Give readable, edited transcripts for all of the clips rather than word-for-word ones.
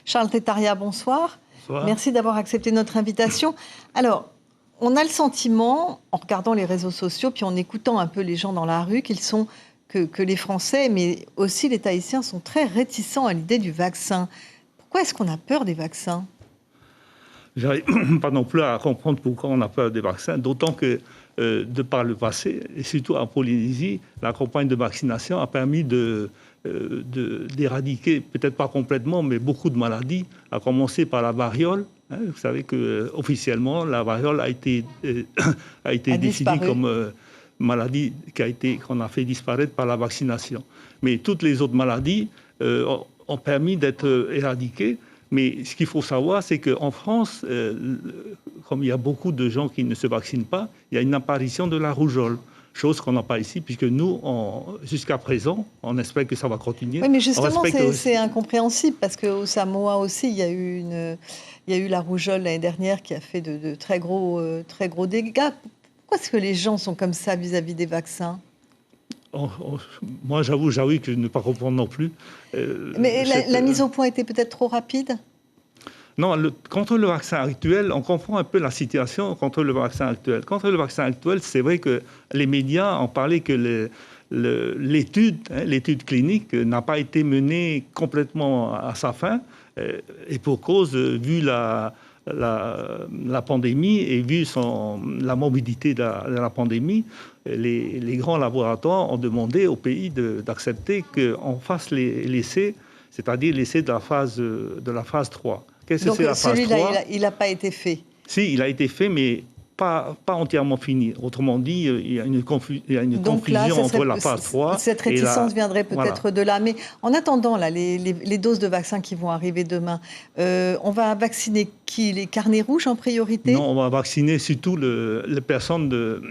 Charles Tétariat, bonsoir. Bonsoir. Merci d'avoir accepté notre invitation. Alors, on a le sentiment, en regardant les réseaux sociaux, puis en écoutant un peu les gens dans la rue, que les Français, mais aussi les Tahitiens, sont très réticents à l'idée du vaccin. Pourquoi est-ce qu'on a peur des vaccins ? J'arrive pas non plus à comprendre pourquoi on a peur des vaccins, d'autant que, de par le passé, et surtout en Polynésie, la campagne de vaccination a permis d'éradiquer, peut-être pas complètement, mais beaucoup de maladies, à commencer par la variole. Vous savez qu'officiellement, la variole a été définie comme maladie qu'on a fait disparaître par la vaccination. Mais toutes les autres maladies ont permis d'être éradiquées. Mais ce qu'il faut savoir, c'est qu'en France, comme il y a beaucoup de gens qui ne se vaccinent pas, il y a une apparition de la rougeole. Chose qu'on n'a pas ici, puisque nous, jusqu'à présent, on espère que ça va continuer. Oui, mais justement, c'est incompréhensible, parce qu'au Samoa aussi, il y a eu la rougeole l'année dernière qui a fait de très gros dégâts. Pourquoi est-ce que les gens sont comme ça vis-à-vis des vaccins ? Moi, j'avoue que je ne peux pas comprendre non plus. Mais la mise au point était peut-être trop rapide ? Non, contre le vaccin actuel, on comprend un peu la situation contre le vaccin actuel. Contre le vaccin actuel, c'est vrai que les médias ont parlé que l'étude clinique n'a pas été menée complètement à sa fin, et pour cause, vu la pandémie et vu la morbidité de la pandémie, les grands laboratoires ont demandé au pays d'accepter qu'on fasse l'essai, c'est-à-dire l'essai de la phase 3. Donc celui-là, il n'a pas été fait. Si, il a été fait, mais pas entièrement fini. Autrement dit, il y a une confusion entre la phase 3 cette réticence viendrait peut-être de là. Mais en attendant, là, les doses de vaccins qui vont arriver demain, on va vacciner qui ? Les carnets rouges en priorité ? Non, on va vacciner surtout les personnes de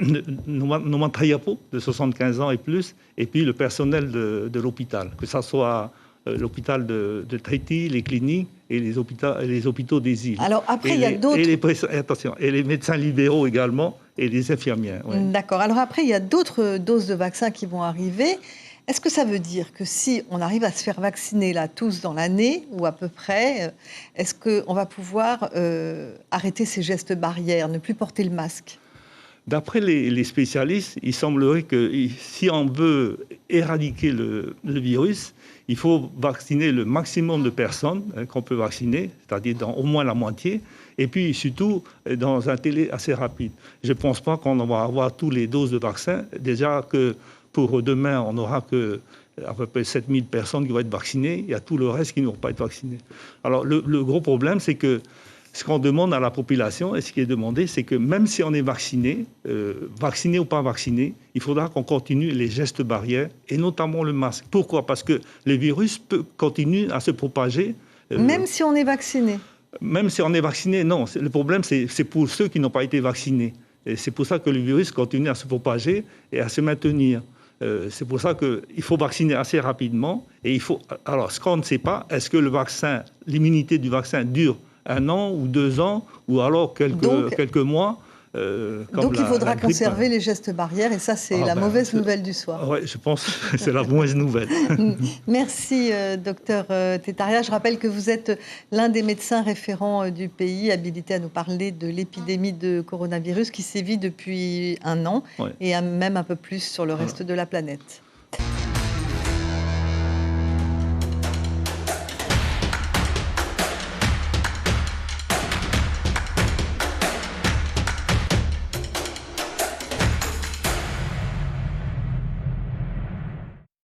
Nomatayapo, de 75 ans et plus, et puis le personnel de l'hôpital, que ce soit l'hôpital de Tahiti, les cliniques et les hôpitaux des îles. Alors après, il y a d'autres... Et les médecins libéraux également, et les infirmières. Ouais. D'accord. Alors après, il y a d'autres doses de vaccins qui vont arriver. Est-ce que ça veut dire que si on arrive à se faire vacciner là tous dans l'année, ou à peu près, est-ce qu'on va pouvoir arrêter ces gestes barrières, ne plus porter le masque ? D'après les spécialistes, il semblerait que si on veut éradiquer le virus, il faut vacciner le maximum de personnes qu'on peut vacciner, c'est-à-dire dans au moins la moitié, et puis surtout dans un délai assez rapide. Je ne pense pas qu'on va avoir toutes les doses de vaccins. Déjà que pour demain, on n'aura que à peu près 7000 personnes qui vont être vaccinées. Il y a tout le reste qui ne vont pas être vaccinés. Alors le gros problème, c'est que ce qu'on demande à la population, et ce qui est demandé, c'est que même si on est vacciné, vacciné ou pas vacciné, il faudra qu'on continue les gestes barrières, et notamment le masque. Pourquoi ? Parce que le virus peut continuer à se propager. Même si on est vacciné ? Même si on est vacciné, non. Le problème, c'est pour ceux qui n'ont pas été vaccinés. Et c'est pour ça que le virus continue à se propager et à se maintenir. C'est pour ça qu'il faut vacciner assez rapidement. Et il faut... Alors, ce qu'on ne sait pas, est-ce que l'immunité du vaccin dure 1 an ou 2 ans, ou alors quelques mois. Donc il faudra conserver les gestes barrières, et ça c'est la mauvaise nouvelle du soir. Oui, je pense que c'est la mauvaise nouvelle. Merci docteur Tétariat. Je rappelle que vous êtes l'un des médecins référents du pays, habilité à nous parler de l'épidémie de coronavirus qui sévit depuis 1 an, et même un peu plus sur le reste de la planète.